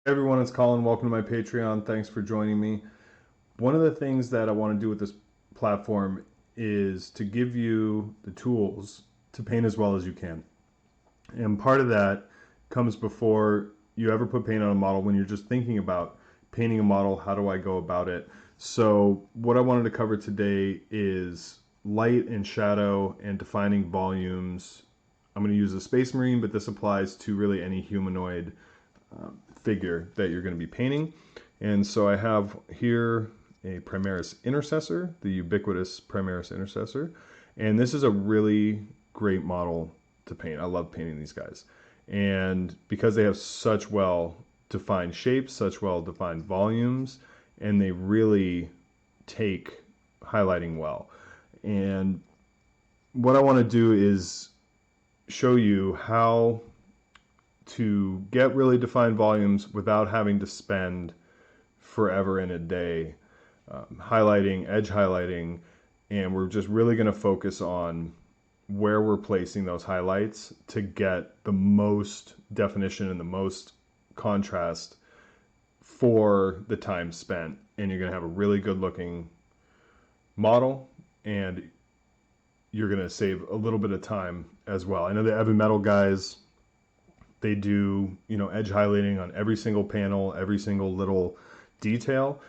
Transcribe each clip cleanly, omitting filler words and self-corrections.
Hey everyone, it's Colin. Welcome to my Patreon. Thanks for joining me. One of the things that I want to do with this platform is to give you the tools to paint as well as you can. And part of that comes before you ever put paint on a model when you're just thinking about painting a model. How do I go about it? So what I wanted to cover today is light and shadow and defining volumes. I'm going to use a Space Marine, but this applies to really any humanoid figure that you're going to be painting. And so I have here a Primaris Intercessor, the ubiquitous Primaris Intercessor. And this is a really great model to paint. I love painting these guys. And because they have such well-defined shapes, such well-defined volumes, and they really take highlighting well. And what I want to do is show you how to get really defined volumes without having to spend forever in a day highlighting, edge highlighting, and we're just really going to focus on where we're placing those highlights to get the most definition and the most contrast for the time spent. And you're going to have a really good looking model, and you're going to save a little bit of time as well. I know the heavy metal guys, they do, edge highlighting on every single panel, every single little detail.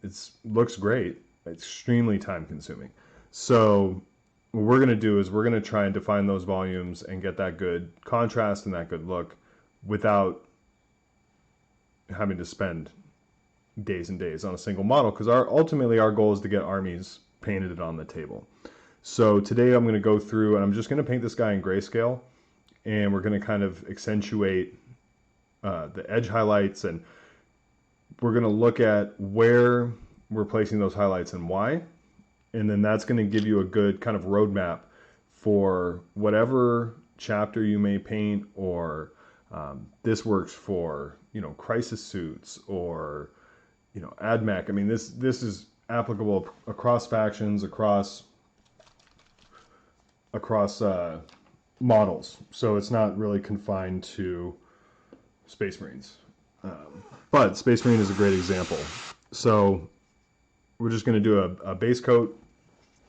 It looks great. It's extremely time consuming. So what we're going to do is we're going to try and define those volumes and get that good contrast and that good look without having to spend days and days on a single model, because ultimately our goal is to get armies painted on the table. So today I'm going to go through and I'm just going to paint this guy in grayscale, and we're going to kind of accentuate the edge highlights, and we're going to look at where we're placing those highlights and why. And then that's going to give you a good kind of roadmap for whatever chapter you may paint, or this works for, crisis suits or, AdMech. I mean, this is applicable across factions, across models. So it's not really confined to Space Marines. But Space Marine is a great example. So we're just going to do a base coat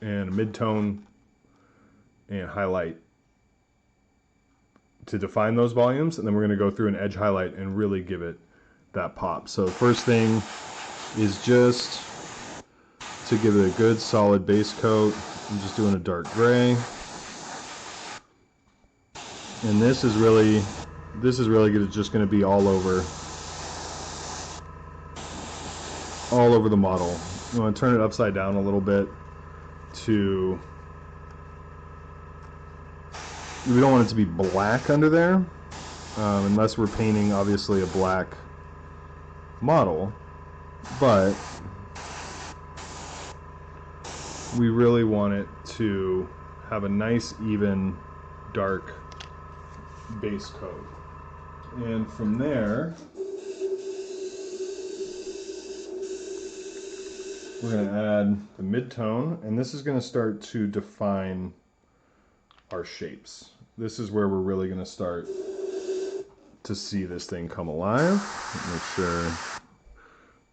and a mid-tone and highlight to define those volumes, and then we're going to go through an edge highlight and really give it that pop. So the first thing is just to give it a good solid base coat. I'm just doing a dark gray. And this is really just going to be all over the model. You want to turn it upside down a little bit we don't want it to be black under there, unless we're painting obviously a black model, but we really want it to have a nice even dark base coat. And from there we're going to add the mid-tone, and this is going to start to define our shapes. This is where we're really going to start to see this thing come alive. Make sure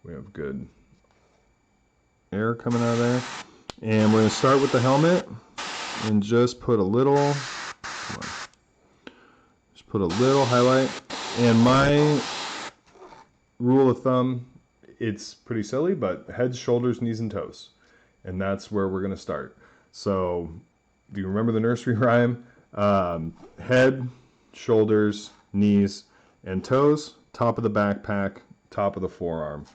we have good air coming out of there. And we're going to start with the helmet and just put a little highlight. And my rule of thumb, it's pretty silly, but heads, shoulders, knees, and toes. And that's where we're going to start. So do you remember the nursery rhyme? Head, shoulders, knees, and toes, top of the backpack, top of the forearm.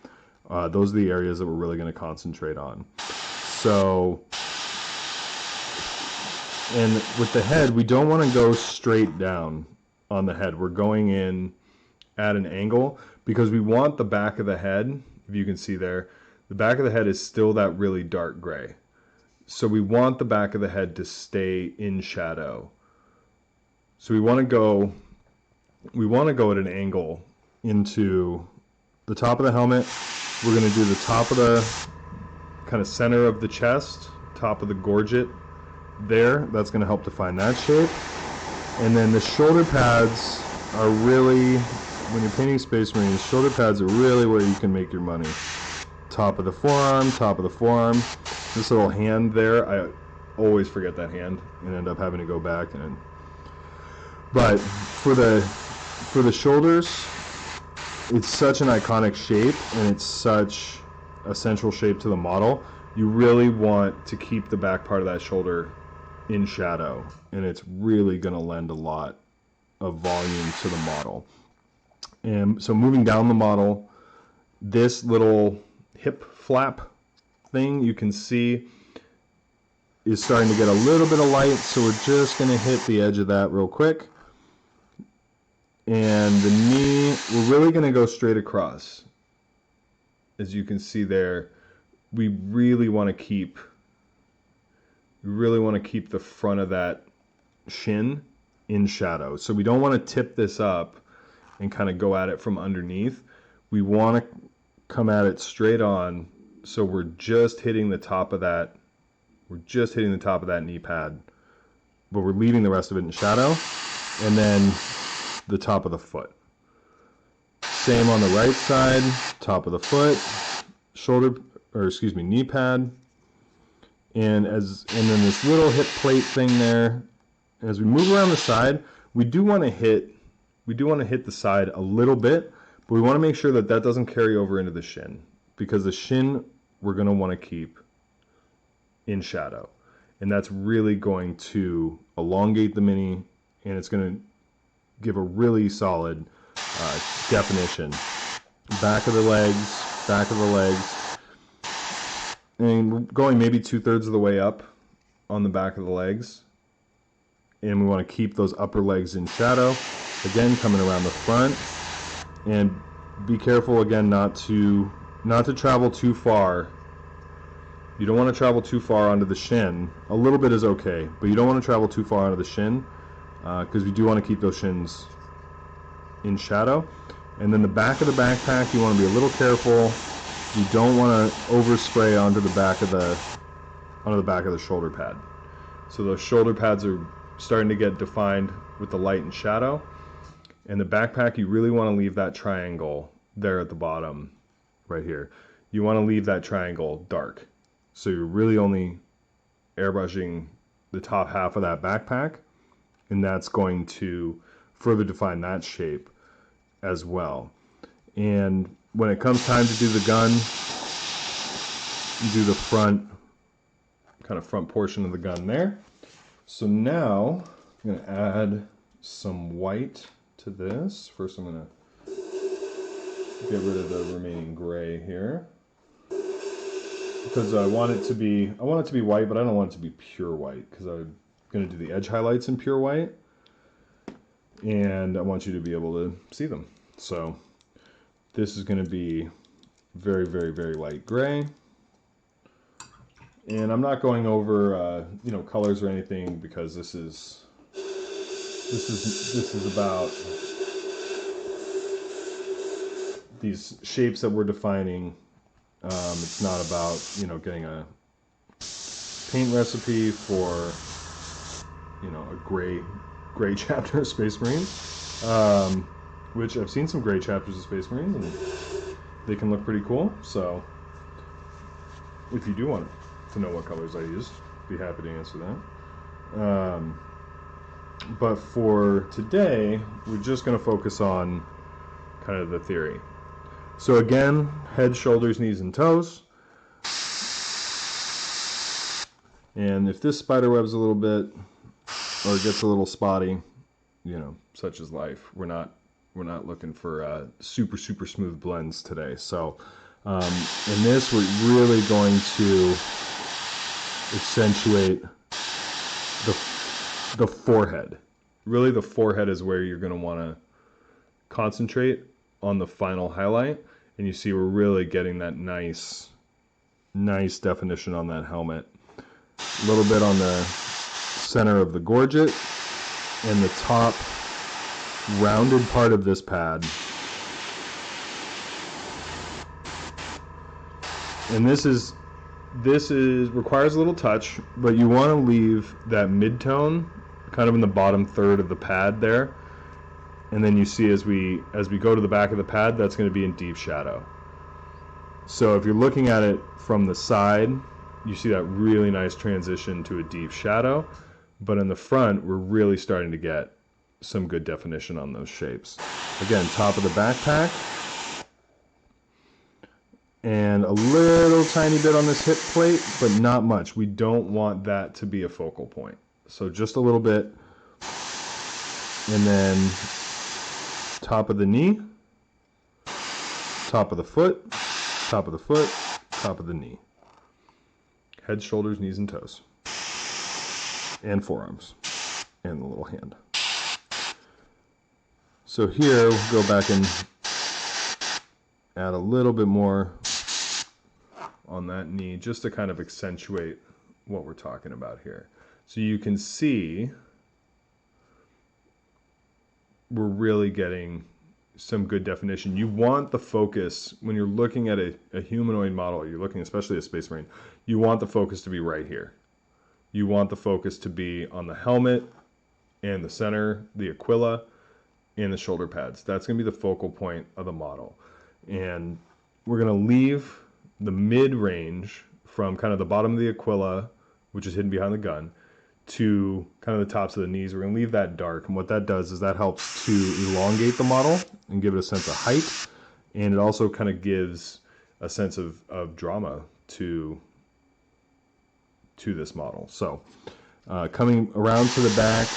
Those are the areas that we're really going to concentrate on. So, and with the head, we don't want to go straight down on the head. We're going in at an angle because we want the back of the head, if you can see there, the back of the head is still that really dark gray. So we want the back of the head to stay in shadow. So we want to go at an angle into the top of the helmet. We're going to do the top of the kind of center of the chest, top of the gorget there. That's going to help define that shape. And then the shoulder pads are really when you're painting Space Marines, shoulder pads are really where you can make your money. Top of the forearm, top of the forearm. This little hand there, I always forget that hand and end up having to go back. But for the shoulders, it's such an iconic shape, and it's such a central shape to the model. You really want to keep the back part of that shoulder in shadow, and it's really going to lend a lot of volume to the model. And so moving down the model, this little hip flap thing you can see is starting to get a little bit of light, so we're just going to hit the edge of that real quick. And the knee, we're really going to go straight across. As you can see there, we really want to keep the front of that shin in shadow. So we don't want to tip this up and kind of go at it from underneath. We want to come at it straight on, so we're just hitting the top of that. We're just hitting the top of that knee pad, but we're leaving the rest of it in shadow. And then the top of the foot. Same on the right side, top of the foot, knee pad. And then this little hip plate thing there. As we move around the side, we do want to hit the side a little bit, but we want to make sure that that doesn't carry over into the shin, because the shin we're going to want to keep in shadow. And that's really going to elongate the mini, and it's going to give a really solid definition. Back of the legs, and going maybe 2/3 of the way up on the back of the legs. And we want to keep those upper legs in shadow. Again, coming around the front, and be careful again not to travel too far. You don't want to travel too far onto the shin. A little bit is okay, but you don't want to travel too far onto the shin, because we do want to keep those shins in shadow. And then the back of the backpack, you want to be a little careful. You don't want to overspray onto the back of the shoulder pad. So those shoulder pads are starting to get defined with the light and shadow. And the backpack, you really want to leave that triangle there at the bottom, right here. You want to leave that triangle dark. So you're really only airbrushing the top half of that backpack, and that's going to further define that shape as well. And when it comes time to do the gun, you do the front portion of the gun there. So now I'm going to add some white to this. First I'm going to get rid of the remaining gray here, because I want it to be white, but I don't want it to be pure white, because I'm going to do the edge highlights in pure white, and I want you to be able to see them. So this is going to be very, very, very light gray. And I'm not going over colors or anything, because this is about these shapes that we're defining. It's not about getting a paint recipe for a gray chapter of Space Marines, which I've seen some gray chapters of Space Marines, and they can look pretty cool. So if you do want to know what colors I use, be happy to answer that. But for today, we're just going to focus on kind of the theory. So again, head, shoulders, knees, and toes. And if this spider web's a little bit, or gets a little spotty, such is life. We're not looking for super smooth blends today. So in this, we're really going to accentuate the forehead. Really, the forehead is where you're going to want to concentrate on the final highlight. And you see we're really getting that nice definition on that helmet. A little bit on the center of the gorget and the top rounded part of this pad. And this requires a little touch, but you want to leave that mid-tone kind of in the bottom third of the pad there. And then you see as we go to the back of the pad, that's going to be in deep shadow. So if you're looking at it from the side, you see that really nice transition to a deep shadow. But in the front, we're really starting to get some good definition on those shapes. Again, top of the backpack. And a little tiny bit on this hip plate, but not much. We don't want that to be a focal point. So just a little bit. And then top of the knee, top of the foot, top of the foot, top of the knee. Head, shoulders, knees, and toes. And forearms. And the little hand. So here, we'll go back and add a little bit more on that knee just to kind of accentuate what we're talking about here. So you can see we're really getting some good definition. You want the focus, when you're looking at a humanoid model, you're looking especially at a Space Marine, you want the focus to be right here. You want the focus to be on the helmet and the center, the aquila, and the shoulder pads. That's going to be the focal point of the model. And we're going to leave the mid-range from kind of the bottom of the aquila, which is hidden behind the gun, to kind of the tops of the knees. We're going to leave that dark. And what that does is that helps to elongate the model and give it a sense of height. And it also kind of gives a sense of drama to this model. So coming around to the back,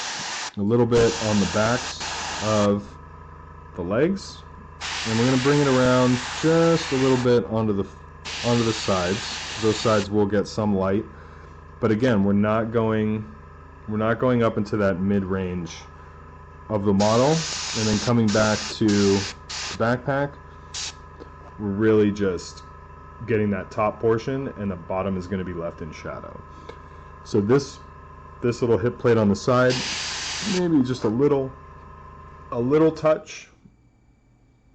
a little bit on the backs of the legs. And we're going to bring it around just a little bit onto the sides. Those sides will get some light. But again, we're not going up into that mid-range of the model. And then coming back to the backpack, we're really just getting that top portion, and the bottom is going to be left in shadow. So this little hip plate on the side, maybe just a little touch,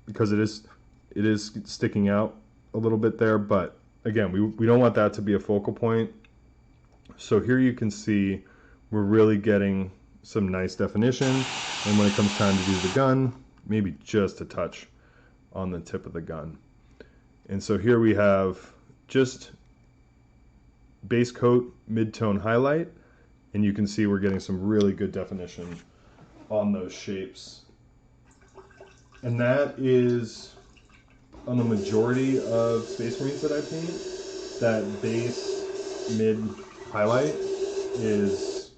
because it is sticking out a little bit there. But again, we don't want that to be a focal point. So here you can see we're really getting some nice definition. And when it comes time to do the gun, maybe just a touch on the tip of the gun. And so here we have just base coat, mid-tone highlight, and you can see we're getting some really good definition on those shapes. And that is, on the majority of Space Marines that I paint, that base mid highlight is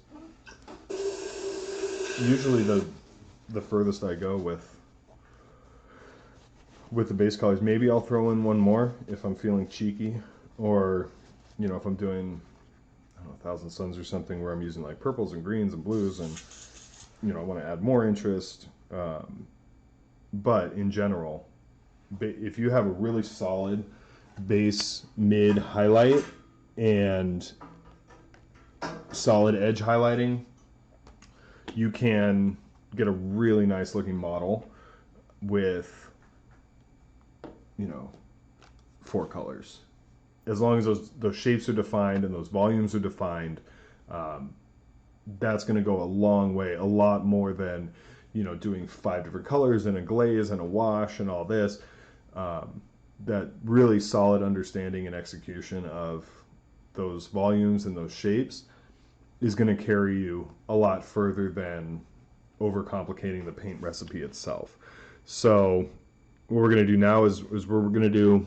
usually the furthest I go with the base colors. Maybe I'll throw in one more if I'm feeling cheeky, or if I'm doing, I don't know, 1,000 Suns or something where I'm using like purples and greens and blues, and I want to add more interest. But in general, if you have a really solid base mid highlight and solid edge highlighting, you can get a really nice looking model with 4 colors. As long as those shapes are defined and those volumes are defined, that's going to go a long way, a lot more than doing 5 different colors and a glaze and a wash and all this. That really solid understanding and execution of those volumes and those shapes is going to carry you a lot further than overcomplicating the paint recipe itself. So what we're going to do now is we're going to do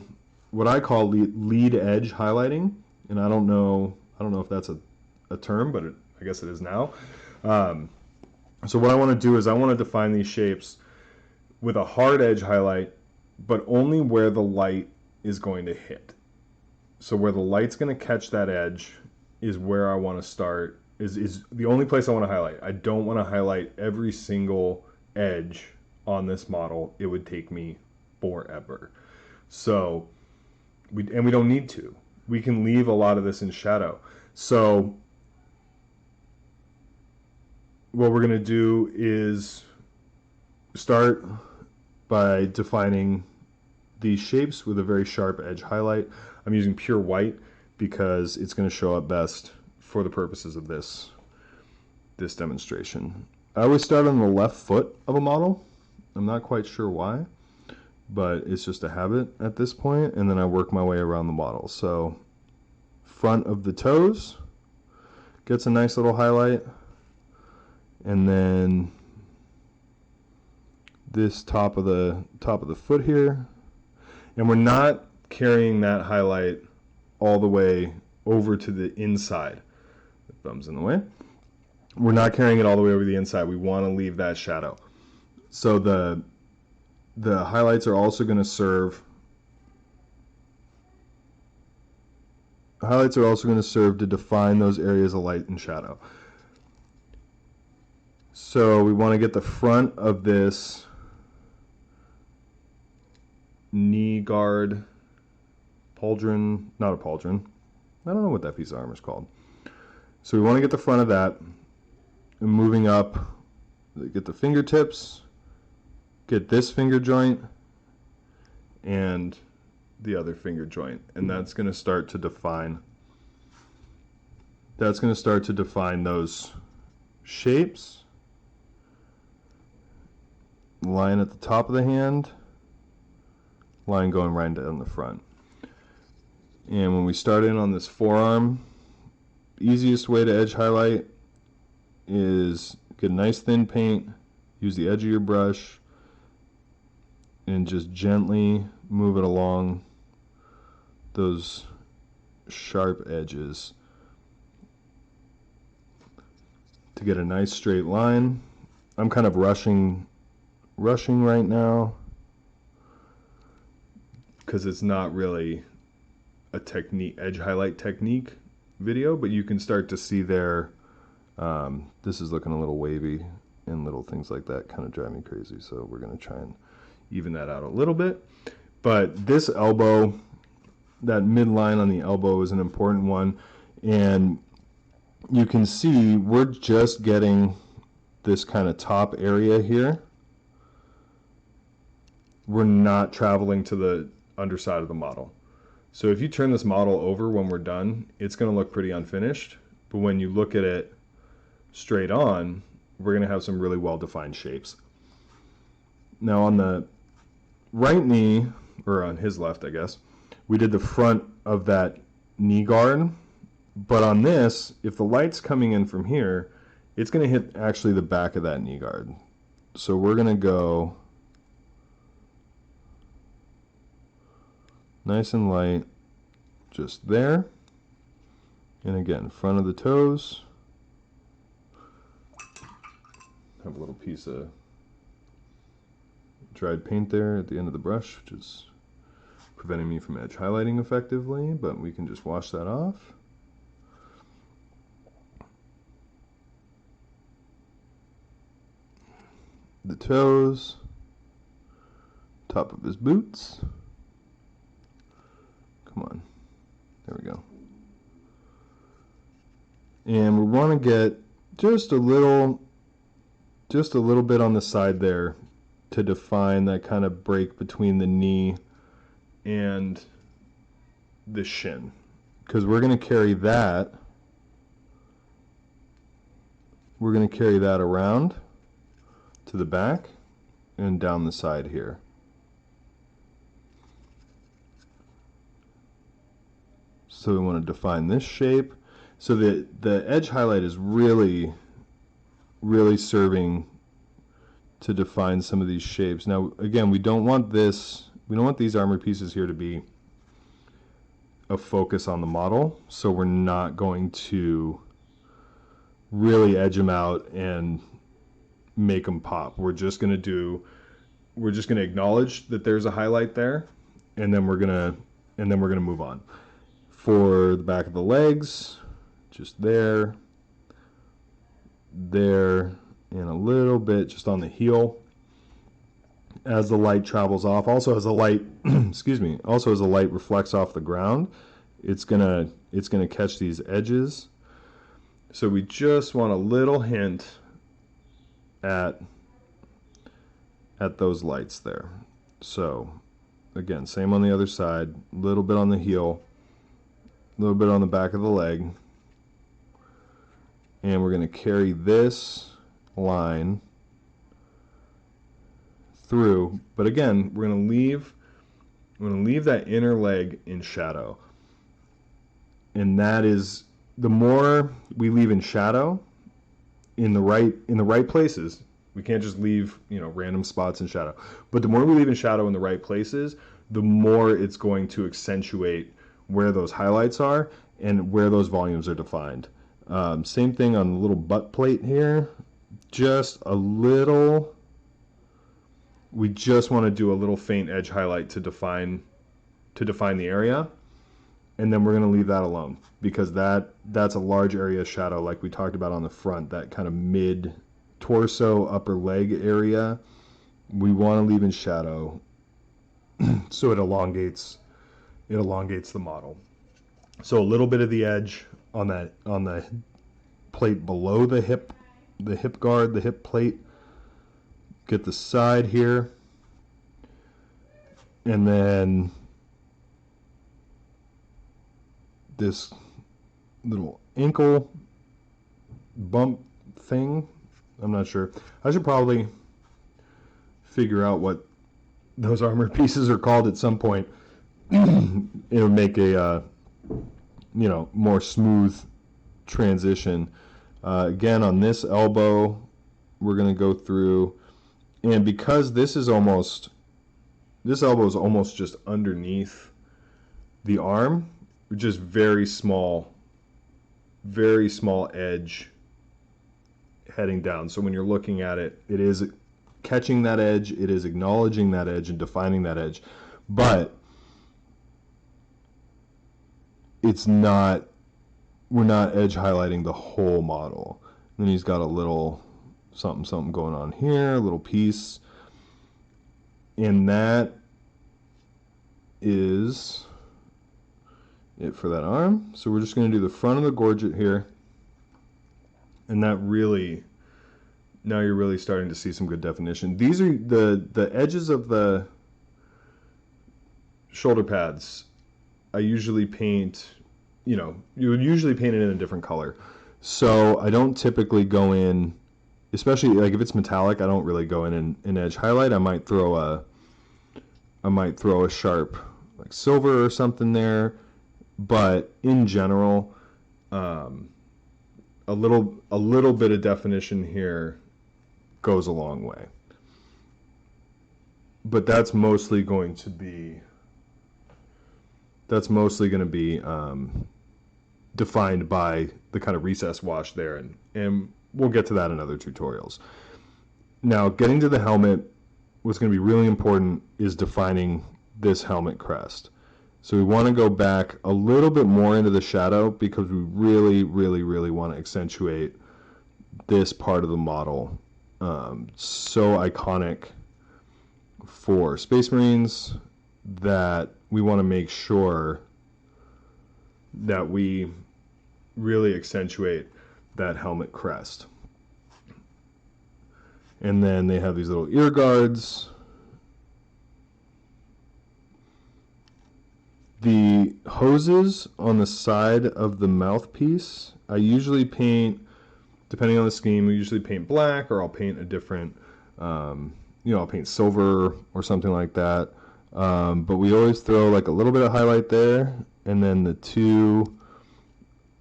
what I call lead edge highlighting, and I don't know if that's a term, but I guess it is now. So what I want to do is I want to define these shapes with a hard edge highlight, but only where the light is going to hit. So where the light's going to catch that edge is where I want to start, is the only place I want to highlight. I don't want to highlight every single edge on this model. It would take me forever. So we don't need to. We can leave a lot of this in shadow. So what we're going to do is start by defining these shapes with a very sharp edge highlight. I'm using pure white because it's going to show up best for the purposes of this demonstration. I always start on the left foot of a model, I'm not quite sure why, but it's just a habit at this point, and then I work my way around the model. So front of the toes gets a nice little highlight, and then this top of the foot here, and we're not carrying that highlight all the way over to the inside. The thumb's in the way. We're not carrying it all the way over the inside. We want to leave that shadow. So the highlights are also going to serve to define those areas of light and shadow. So we want to get the front of this knee guard pauldron, not a pauldron, I don't know what that piece of armor is called. So we want to get the front of that, and moving up, get the fingertips, get this finger joint, and the other finger joint, and that's going to start to define those shapes. Line at the top of the hand, line going right down the front. And when we start in on this forearm, the easiest way to edge highlight is get a nice thin paint, use the edge of your brush, and just gently move it along those sharp edges to get a nice straight line. I'm kind of rushing right now because it's not really a edge highlight technique video, but you can start to see there, this is looking a little wavy, and little things like that kind of drive me crazy, so we're going to try and even that out a little bit. But this elbow, that midline on the elbow, is an important one, and you can see we're just getting this kind of top area here. We're not traveling to the underside of the model. So if you turn this model over when we're done, it's going to look pretty unfinished, but when you look at it straight on, we're going to have some really well-defined shapes. Now on the right knee, or on his left, I guess, we did the front of that knee guard, but on this, if the light's coming in from here, it's going to hit actually the back of that knee guard. So we're going to go nice and light just there, and again, front of the toes. Have a little piece of dried paint there at the end of the brush, which is preventing me from edge highlighting effectively, but we can just wash that off. The toes, top of his boots. Come on, there we go. And we want to get just a little bit on the side there to define that kind of break between the knee and the shin, because we're going to carry that around to the back and down the side here. So we want to define this shape. So the edge highlight is really serving to define some of these shapes. Now again, we don't want these armor pieces here to be a focus on the model, so we're not going to really edge them out and make them pop. We're just going to acknowledge that there's a highlight there, and then we're going to move on. For the back of the legs, just there, and a little bit just on the heel. As the light travels off, also as the light, also as the light reflects off the ground, it's gonna catch these edges. So we just want a little hint at those lights there. So again, same on the other side, a little bit on the heel, a little bit on the back of the leg, and we're going to carry this line through. But again, we're going to leave that inner leg in shadow. And that is, the more we leave in shadow in the right places, we can't just leave, random spots in shadow. But the more we leave in shadow in the right places, the more it's going to accentuate where those highlights are and where those volumes are defined. Same thing on the little butt plate here. Just a little, we just want to do a little faint edge highlight to define the area. And then we're going to leave that alone, because that's a large area of shadow, like we talked about on the front, that kind of mid torso, upper leg area. We want to leave in shadow so it elongates the model. So a little bit of the edge on the plate below the hip guard, the hip plate. Get the side here, and then this little ankle bump thing. I'm not sure. I should probably figure out what those armor pieces are called at some point. It'll make a more smooth transition. Again, on this elbow, we're going to go through, and because this elbow is almost just underneath the arm, just very small edge heading down. So when you're looking at it, it is catching that edge, it is acknowledging that edge and defining that edge, but we're not edge highlighting the whole model. And then he's got a little something going on here, a little piece, and that is it for that arm. So we're just going to do the front of the gorget here, and that really, now you're really starting to see some good definition. These are the edges of the shoulder pads. I usually paint, you would usually paint it in a different color. So I don't typically go in, especially like if it's metallic, I don't really go in and edge highlight. I might throw a sharp like silver or something there. But in general, a little bit of definition here goes a long way. But that's mostly going to be defined by the kind of recess wash there, and we'll get to that in other tutorials. Now, getting to the helmet, what's going to be really important is defining this helmet crest. So we want to go back a little bit more into the shadow, because we really, really, really want to accentuate this part of the model. So iconic for Space Marines that we want to make sure that we really accentuate that helmet crest. And then they have these little ear guards. The hoses on the side of the mouthpiece, I usually paint, depending on the scheme, we usually paint black, or I'll paint a different, I'll paint silver or something like that. But we always throw like a little bit of highlight there, and then the two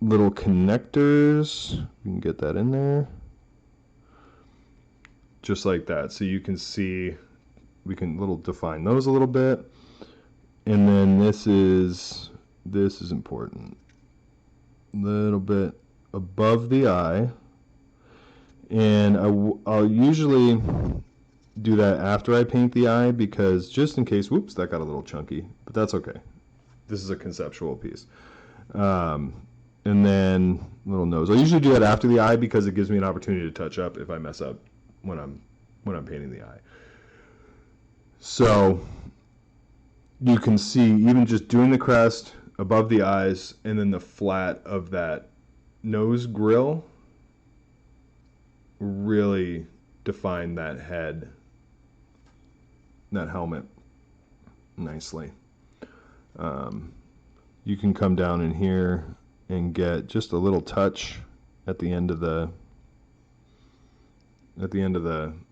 little connectors, we can get that in there, just like that. So you can see, we can define those a little bit. And then this is important. A little bit above the eye. And I'll usually do that after I paint the eye, because just in case, whoops, that got a little chunky, but that's okay. This is a conceptual piece. And then little nose. I usually do that after the eye, because it gives me an opportunity to touch up if I mess up when I'm painting the eye. So you can see, even just doing the crest above the eyes, and then the flat of that nose grill really define that head, that helmet nicely. You can come down in here and get just a little touch at the end of the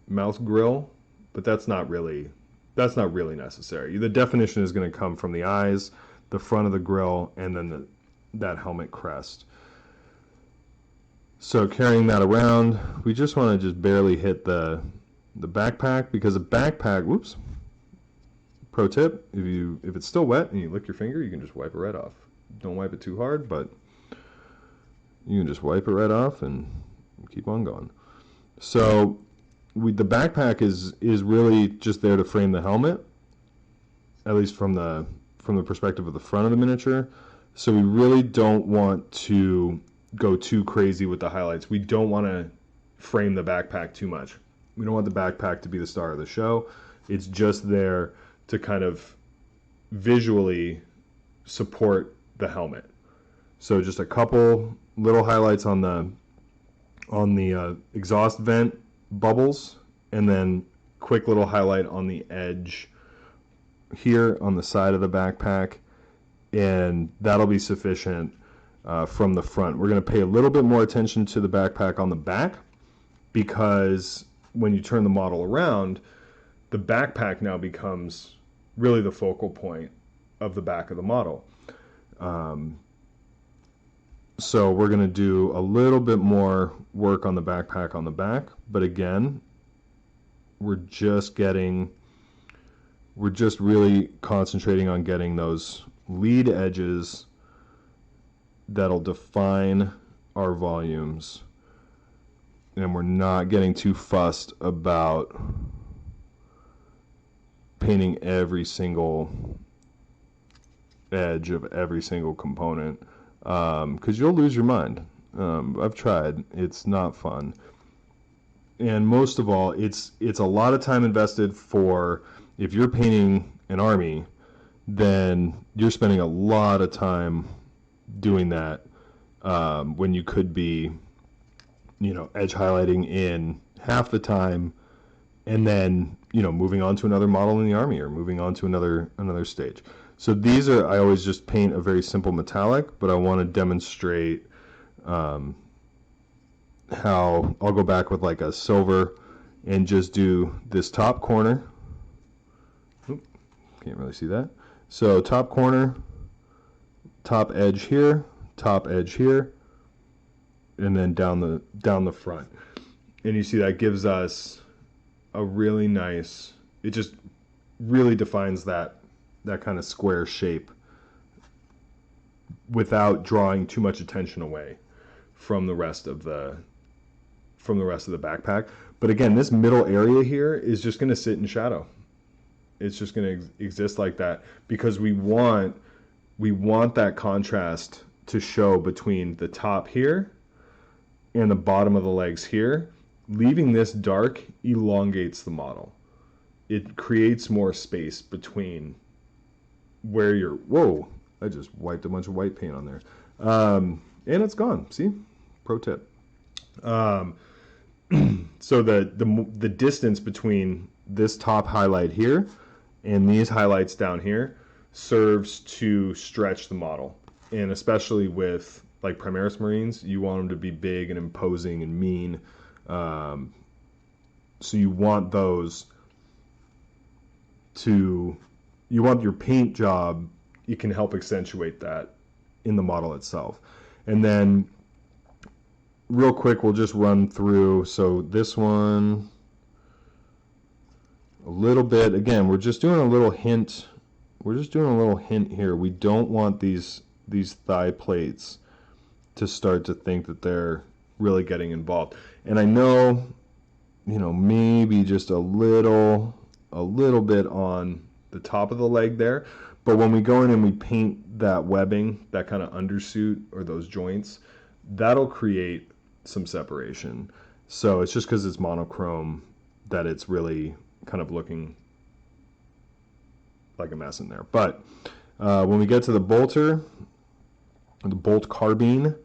mouth grill, but that's not really necessary. The definition is going to come from the eyes, the front of the grill, and then that helmet crest. So carrying that around, we just want to just barely hit the backpack, because a backpack, whoops, pro tip, if it's still wet and you lick your finger, you can just wipe it right off. Don't wipe it too hard, but you can just wipe it right off and keep on going. So the backpack is really just there to frame the helmet, at least from the perspective of the front of the miniature. So we really don't want to go too crazy with the highlights. We don't want to frame the backpack too much. We don't want the backpack to be the star of the show. It's just there to kind of visually support the helmet. So just a couple little highlights on the exhaust vent bubbles, and then quick little highlight on the edge here on the side of the backpack, and that'll be sufficient from the front. We're going to pay a little bit more attention to the backpack on the back, because when you turn the model around, the backpack now becomes really the focal point of the back of the model. So we're going to do a little bit more work on the backpack on the back, but again, we're just really concentrating on getting those lead edges that'll define our volumes, and we're not getting too fussed about painting every single edge of every single component, because you'll lose your mind. I've tried. It's not fun. And most of all, it's a lot of time invested for, if you're painting an army, then you're spending a lot of time doing that, when you could be, edge highlighting in half the time, and then, moving on to another model in the army, or moving on to another stage. So these are, I always just paint a very simple metallic, but I want to demonstrate how I'll go back with like a silver and just do this top corner. Oop, can't really see that. So top corner, top edge here, and then down the front. And you see that gives us a really nice, it just really defines that kind of square shape without drawing too much attention away from the rest of the backpack. But again, this middle area here is just going to sit in shadow. It's just going to exist like that, because we want that contrast to show between the top here and the bottom of the legs here. Leaving this dark elongates the model. It creates more space between where you're, whoa, I just wiped a bunch of white paint on there. And it's gone, see? Pro tip. So the distance between this top highlight here and these highlights down here serves to stretch the model. And especially with like Primaris Marines, you want them to be big and imposing and mean. So you want those to, you want your paint job, you can help accentuate that in the model itself. And then real quick, we'll just run through. So this one, a little bit, again, we're just doing a little hint. We're just doing a little hint here. We don't want these thigh plates to start to think that they're really getting involved. And I know, maybe just a little bit on the top of the leg there, but when we go in and we paint that webbing, that kind of undersuit or those joints, that'll create some separation. So it's just because it's monochrome that it's really kind of looking like a mess in there. But when we get to the bolter, the bolt carbine,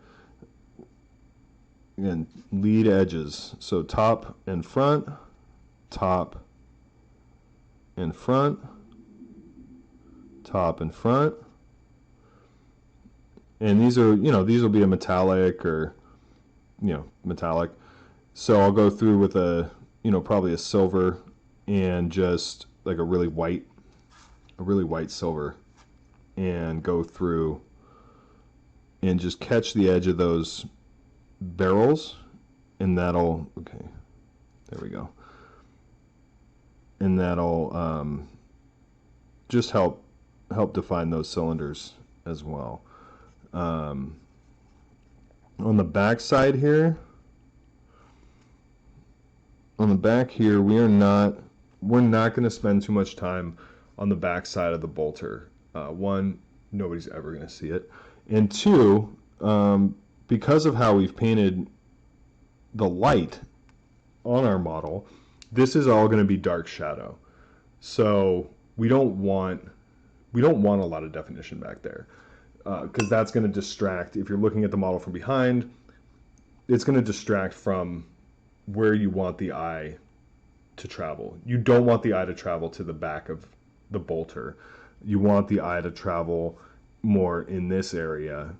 again, lead edges. So top and front, top and front, top and front. And these are, these will be a metallic or, metallic. So I'll go through with a, probably a silver and just like a really white silver, and go through and just catch the edge of those barrels, and that'll, okay, there we go. And that'll just help define those cylinders as well. On the back side here, on the back here, we're not going to spend too much time on the back side of the bolter. One, nobody's ever going to see it, and two, because of how we've painted the light on our model, this is all going to be dark shadow. So we don't want a lot of definition back there, because that's going to distract. If you're looking at the model from behind, it's going to distract from where you want the eye to travel. You don't want the eye to travel to the back of the bolter. You want the eye to travel more in this area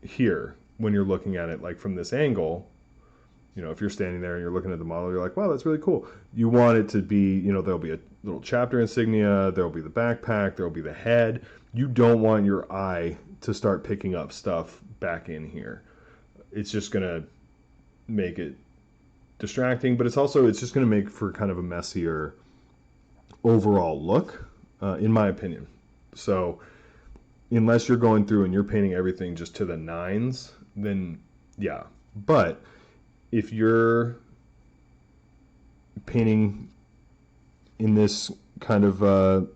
here when you're looking at it, like from this angle. You know, if you're standing there and you're looking at the model, you're like, wow, that's really cool. You want it to be, you know, there'll be a little chapter insignia, there'll be the backpack, there'll be the head. You don't want your eye to start picking up stuff back in here. It's just going to make it distracting, but it's just going to make for kind of a messier overall look, in my opinion. So unless you're going through and you're painting everything just to the nines, then yeah. But if you're painting in this kind of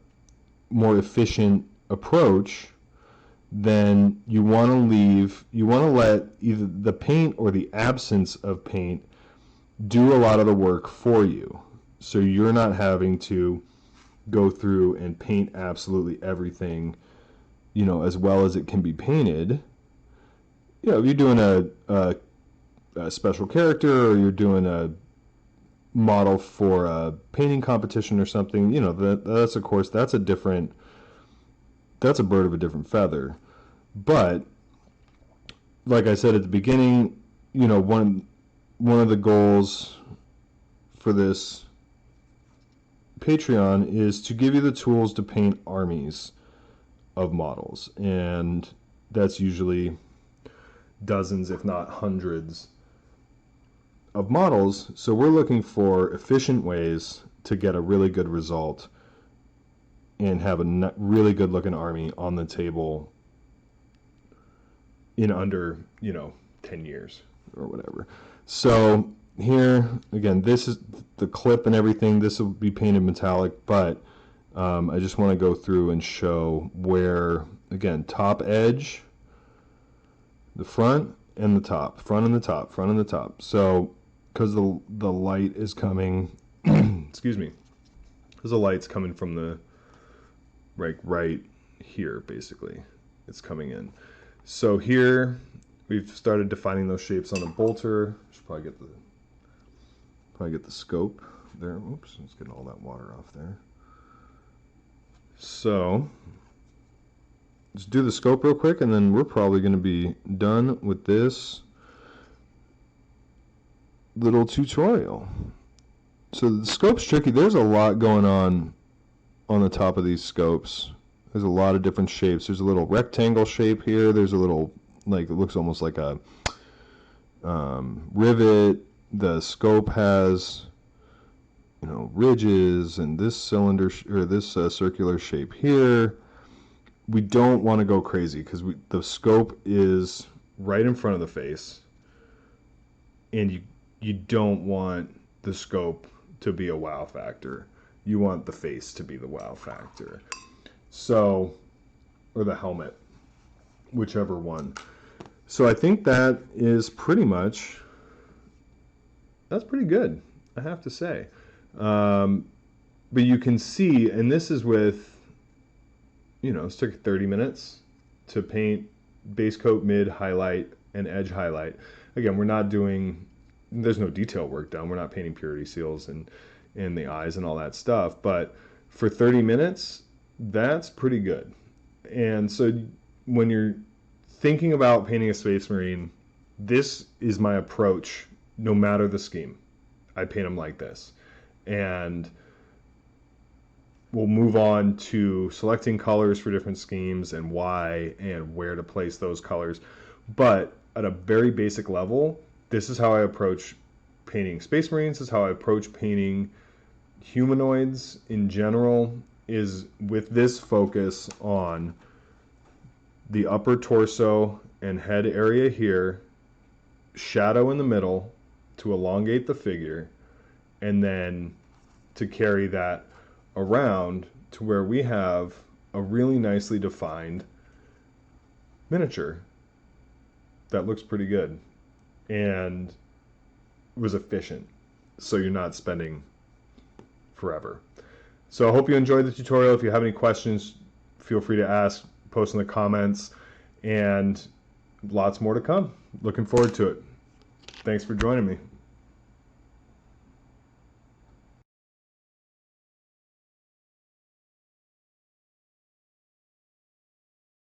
more efficient approach, then you want to let either the paint or the absence of paint do a lot of the work for you. So you're not having to go through and paint absolutely everything, you know, as well as it can be painted. You know, if you're doing a special character, or you're doing a model for a painting competition or something, you know, that's of course, that's a bird of a different feather. But like I said at the beginning, you know, one of the goals for this Patreon is to give you the tools to paint armies of models, and that's usually dozens, if not hundreds, of models. So we're looking for efficient ways to get a really good result and have a really good looking army on the table in under, you know, 10 years or whatever. So here, again, this is the clip and everything. This will be painted metallic, but I just want to go through and show where, again, top edge, the front and the top, front and the top, front and the top. So because the light is coming, excuse me, because the light's coming from the right here, basically. It's coming in. So here we've started defining those shapes on the bolter. Should probably get the scope there. Oops, let's get all that water off there. So let's do the scope real quick, and then we're probably going to be done with this little tutorial. So the scope's tricky. There's a lot going on the top of these scopes. There's a lot of different shapes. There's a little rectangle shape here. There's a little, like, it looks almost like a rivet. The scope has, you know, ridges, and this cylinder or this circular shape here. We don't want to go crazy because the scope is right in front of the face, and you don't want the scope to be a wow factor. You want the face to be the wow factor. So, or the helmet, whichever one. So I think that is pretty much, that's pretty good, I have to say. But you can see, and this is with, you know, it took 30 minutes to paint base coat, mid, highlight, and edge highlight. Again, we're not doing, there's no detail work done. We're not painting purity seals and the eyes and all that stuff. But for 30 minutes, that's pretty good. And so when you're thinking about painting a Space Marine, this is my approach no matter the scheme. I paint them like this. And we'll move on to selecting colors for different schemes and why and where to place those colors. But at a very basic level, this is how I approach painting Space Marines. This is how I approach painting humanoids in general, is with this focus on the upper torso and head area here, shadow in the middle to elongate the figure, and then to carry that around to where we have a really nicely defined miniature that looks pretty good and was efficient, so you're not spending forever. So I hope you enjoyed the tutorial. If you have any questions, feel free to ask, post in the comments, and lots more to come. Looking forward to it. Thanks for joining me.